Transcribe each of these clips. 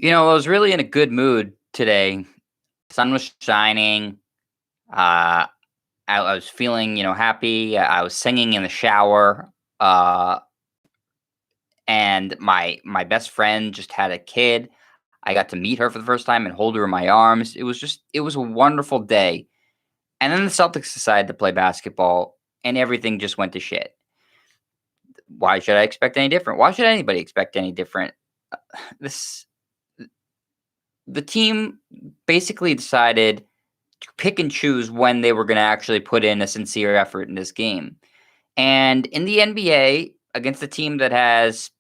I was really in a good mood today. Sun was shining. I was feeling, happy. I was singing in the shower. Uh, and my best friend just had a kid. I got to meet her for the first time and hold her in my arms. It was a wonderful day. And then the Celtics decided to play basketball, and everything just went to shit. Why should I expect any different? Why should anybody expect any different? This the team basically decided to pick and choose when they were going to actually put in a sincere effort in this game. And in the NBA, against a team that has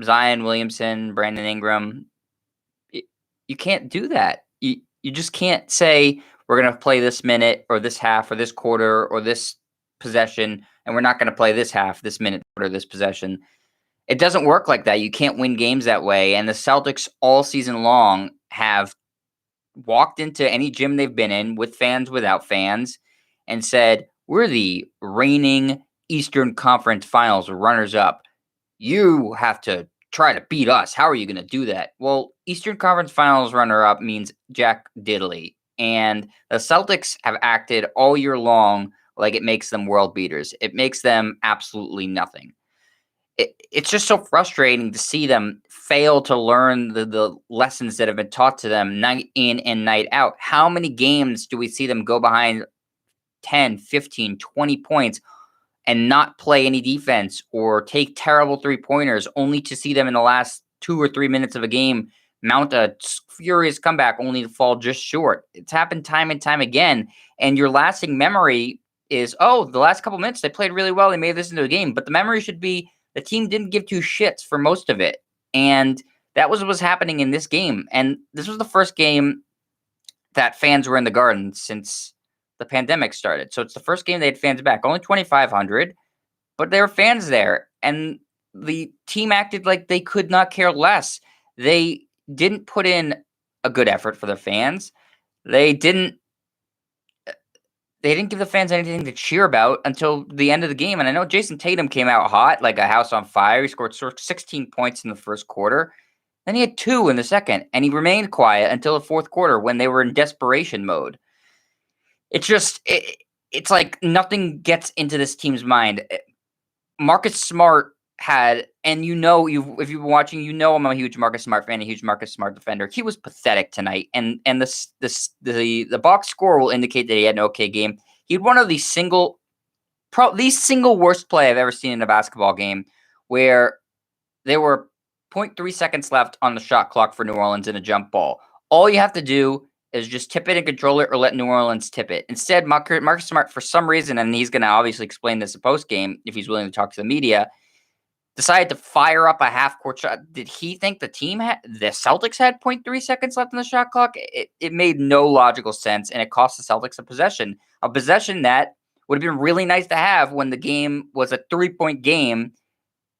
Zion Williamson, Brandon Ingram, y- you can't do that. You just can't say we're going to play this minute or this half or this quarter or this possession, and we're not going to play this half, this minute, or this possession. It doesn't work like that. You can't win games that way. And the Celtics all season long have walked into any gym they've been in, with fans, without fans, and said, "We're the reigning Eastern Conference Finals runners up. You have to try to beat us. How are you going to do that?" Well, Eastern Conference Finals runner up means Jack Diddley. And the Celtics have acted all year long like it makes them world beaters. It makes them absolutely nothing. It's just so frustrating to see them fail to learn the lessons that have been taught to them night in and night out. How many games do we see them go behind 10, 15, 20 points and not play any defense or take terrible three-pointers, only to see them in the last 2 or 3 minutes of a game mount a furious comeback only to fall just short? It's happened time and time again. And your lasting memory is, oh, the last couple minutes they played really well. They made this into a game. But the memory should be the team didn't give two shits for most of it. And that was what was happening in this game. And this was the first game that fans were in the Garden since the pandemic started. So it's the first game they had fans back. Only 2,500, but there were fans there. And the team acted like they could not care less. They didn't put in a good effort for the fans. They didn't they didn't give the fans anything to cheer about until the end of the game. And I know Jason Tatum came out hot like a house on fire. He scored 16 points in the first quarter. Then he had two in the second, and he remained quiet until the fourth quarter when they were in desperation mode. It's like nothing gets into this team's mind. Marcus Smart had, and if you've been watching, I'm a huge Marcus Smart fan, a huge Marcus Smart defender. He was pathetic tonight, and the box score will indicate that he had an okay game. He had one of the single worst play I've ever seen in a basketball game, where there were 0.3 seconds left on the shot clock for New Orleans in a jump ball. All you have to do is just tip it and control it, or let New Orleans tip it. Instead, Marcus Smart, for some reason, and he's going to obviously explain this in post-game if he's willing to talk to the media, decided to fire up a half-court shot. Did he think the Celtics had 0.3 seconds left on the shot clock? It made no logical sense, and it cost the Celtics a possession that would have been really nice to have when the game was a 3-point game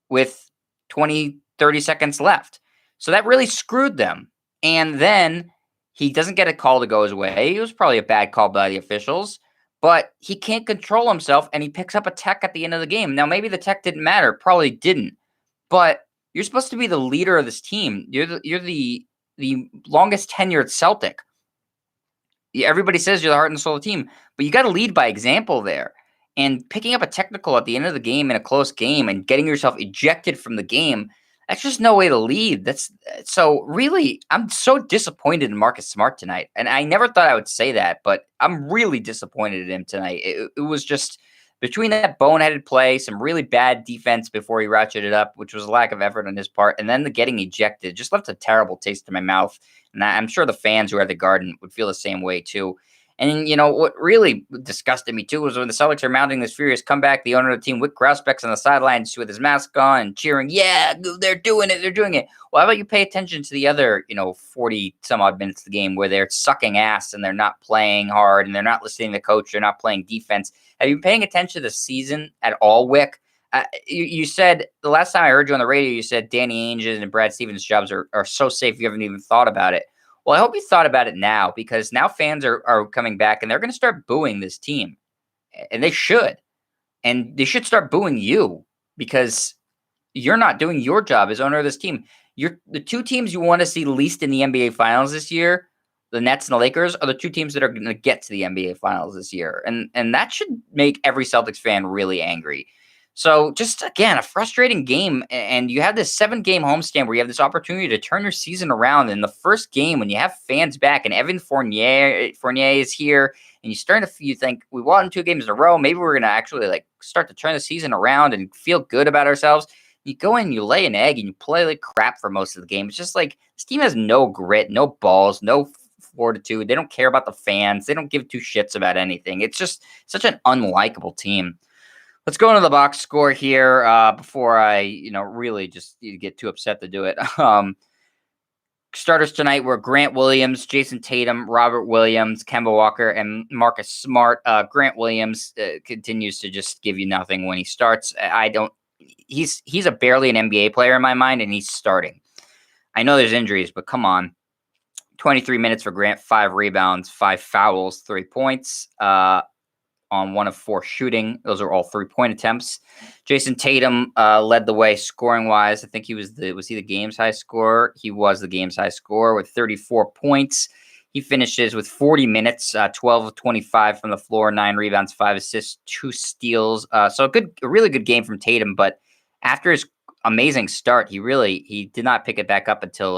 with 20, 30 seconds left. So that really screwed them. And then he doesn't get a call to go his way. It was probably a bad call by the officials, but he can't control himself, and he picks up a tech at the end of the game. Now, maybe the tech didn't matter. Probably didn't. But you're supposed to be the leader of this team. You're the longest tenured Celtic. Everybody says you're the heart and soul of the team, but you got to lead by example there. And picking up a technical at the end of the game in a close game and getting yourself ejected from the game, that's just no way to lead. So really, I'm so disappointed in Marcus Smart tonight. And I never thought I would say that, but I'm really disappointed in him tonight. It was just between that boneheaded play, some really bad defense before he ratcheted up, which was a lack of effort on his part, and then the getting ejected just left a terrible taste in my mouth. And I'm sure the fans who are at the Garden would feel the same way too. And what really disgusted me too was when the Celtics are mounting this furious comeback, the owner of the team, Wick Grosbeck's on the sidelines with his mask on and cheering, "Yeah, they're doing it, they're doing it." Well, how about you pay attention to the other, 40 some odd minutes of the game where they're sucking ass and they're not playing hard and they're not listening to the coach, they're not playing defense. Have you been paying attention to the season at all, Wick? You said the last time I heard you on the radio, you said Danny Ainge's and Brad Stevens' jobs are so safe you haven't even thought about it. Well, I hope you thought about it now, because now fans are coming back and they're going to start booing this team. And they should. And they should start booing you, because you're not doing your job as owner of this team. the two teams you want to see least in the NBA Finals this year, the Nets and the Lakers, are the two teams that are going to get to the NBA Finals this year, and that should make every Celtics fan really angry. So just again, a frustrating game, and you have this 7-game homestand where you have this opportunity to turn your season around. In the first game, when you have fans back, and Evan Fournier is here, and you think we won 2 games in a row, maybe we're gonna actually like start to turn the season around and feel good about ourselves. You go in, you lay an egg, and you play like crap for most of the game. It's just like this team has no grit, no balls, no fortitude. They don't care about the fans. They don't give two shits about anything. It's just such an unlikable team. Let's go into the box score here before I, really just get too upset to do it. Starters tonight were Grant Williams, Jason Tatum, Robert Williams, Kemba Walker, and Marcus Smart. Grant Williams continues to just give you nothing when he starts. He's a barely an NBA player in my mind, and he's starting. I know there's injuries, but come on. 23 minutes for Grant, 5 rebounds, 5 fouls, 3 points. On 1 of 4 shooting. Those are all 3-point attempts. Jason Tatum led the way scoring wise. I think was he the game's high scorer? He was the game's high scorer with 34 points. He finishes with 40 minutes, 12 of 25 from the floor, 9 rebounds, 5 assists, 2 steals. So a really good game from Tatum. But after his amazing start, he did not pick it back up until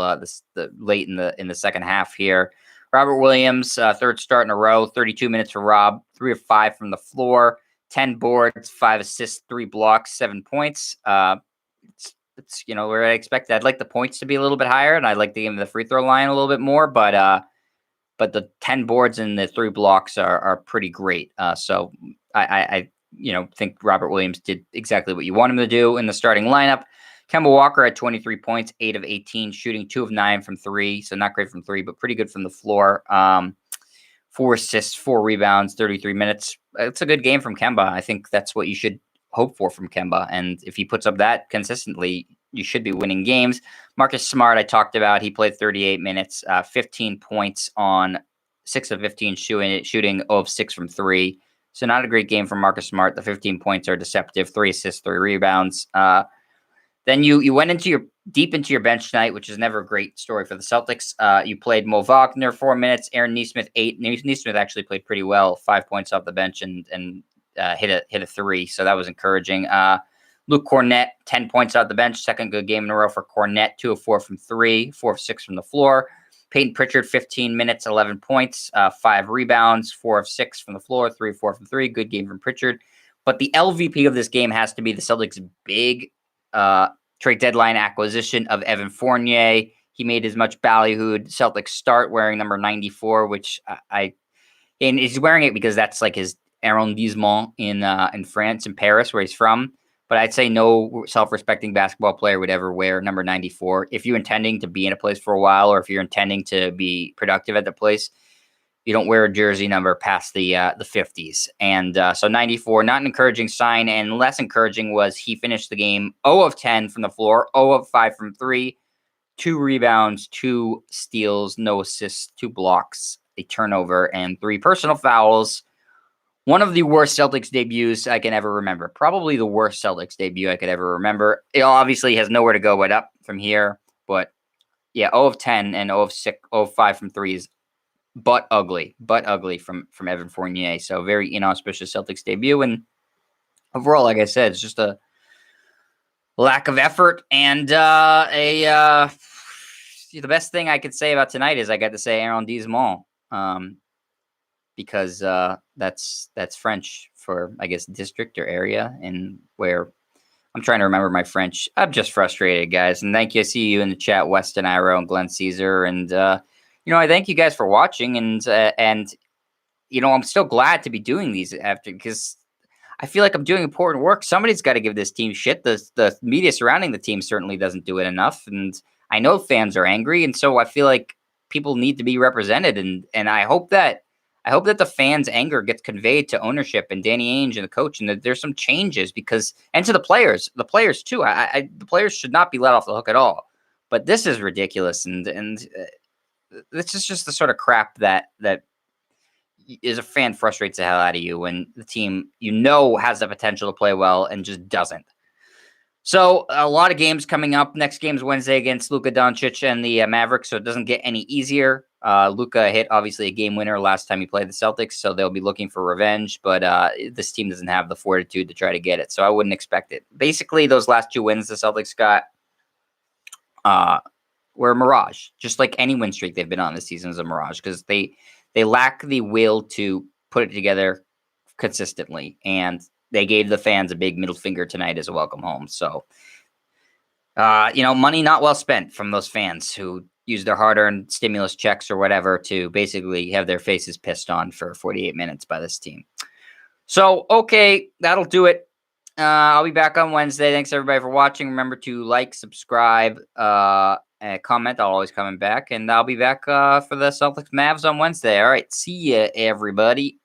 the late in the second half here. Robert Williams, third start in a row, 32 minutes for Rob, 3 of 5 from the floor, 10 boards, 5 assists, 3 blocks, 7 points. It's where I expected. I'd like the points to be a little bit higher, and I'd like the game of the free throw line a little bit more, but the 10 boards and the 3 blocks are pretty great. So I think Robert Williams did exactly what you want him to do in the starting lineup. Kemba Walker at 23 points, 8 of 18, shooting 2 of 9 from 3. So not great from 3, but pretty good from the floor. 4 assists, 4 rebounds, 33 minutes. It's a good game from Kemba. I think that's what you should hope for from Kemba. And if he puts up that consistently, you should be winning games. Marcus Smart, I talked about. He played 38 minutes, 15 points on 6 of 15 shooting 0 of 6 from 3. So not a great game from Marcus Smart. The 15 points are deceptive. 3 assists, 3 rebounds. Then you went deep into your bench tonight, which is never a great story for the Celtics. You played Mo Wagner 4 minutes, Aaron Nesmith 8. Nesmith actually played pretty well, 5 points off the bench and hit a 3, so that was encouraging. Luke Cornett 10 points off the bench, second good game in a row for Cornett, 2 of 4 from 3, 4 of 6 from the floor. Peyton Pritchard 15 minutes, 11 points, 5 rebounds, 4 of 6 from the floor, 3 of 4 from 3. Good game from Pritchard. But the LVP of this game has to be the Celtics' big trade deadline acquisition of Evan Fournier. He made as much ballyhooed Celtics start wearing number 94, which and he's wearing it because that's like his arrondissement in France, in Paris, where he's from. But I'd say no self-respecting basketball player would ever wear number 94. If you're intending to be in a place for a while, or if you're intending to be productive at the place, you don't wear a jersey number past the 50s. And so 94, not an encouraging sign. And less encouraging was he finished the game 0 of 10 from the floor, 0 of 5 from 3, 2 rebounds, 2 steals, no assists, 2 blocks, a turnover, and 3 personal fouls. One of the worst Celtics debuts I can ever remember. Probably the worst Celtics debut I could ever remember. It obviously has nowhere to go but up from here. But yeah, 0 of 10 and 0 of 6, 0 of 5 from 3 is but ugly from Evan Fournier. So very inauspicious Celtics debut. And overall, like I said, it's just a lack of effort. And the best thing I could say about tonight is I got to say arrondissement, because that's French for, I guess, district or area, and where I'm trying to remember my French. I'm just frustrated, guys. And thank you. I see you in the chat, Weston Iro and Glenn Caesar. And, I thank you guys for watching. And I'm still glad to be doing these because I feel like I'm doing important work. Somebody's got to give this team shit. The media surrounding the team certainly doesn't do it enough. And I know fans are angry. And so I feel like people need to be represented. And I hope that the fans' anger gets conveyed to ownership and Danny Ainge and the coach, and that there's some changes and to the players too. The players should not be let off the hook at all. But this is ridiculous, and this is just the sort of crap that as a fan frustrates the hell out of you when the team has the potential to play well and just doesn't. So a lot of games coming up. Next game's Wednesday against Luka Doncic and the Mavericks, so it doesn't get any easier. Luka hit obviously a game winner last time he played the Celtics, so they'll be looking for revenge. But this team doesn't have the fortitude to try to get it, so I wouldn't expect it. Basically, those last 2 wins the Celtics got were a mirage. Just like any win streak they've been on this season is a mirage because they lack the will to put it together consistently, and they gave the fans a big middle finger tonight as a welcome home. So, money not well spent from those fans who use their hard-earned stimulus checks or whatever to basically have their faces pissed on for 48 minutes by this team. So, okay, that'll do it. I'll be back on Wednesday. Thanks everybody for watching. Remember to like, subscribe, and comment. I'll always coming back, and I'll be back for the Celtics Mavs on Wednesday. All right, see ya, everybody.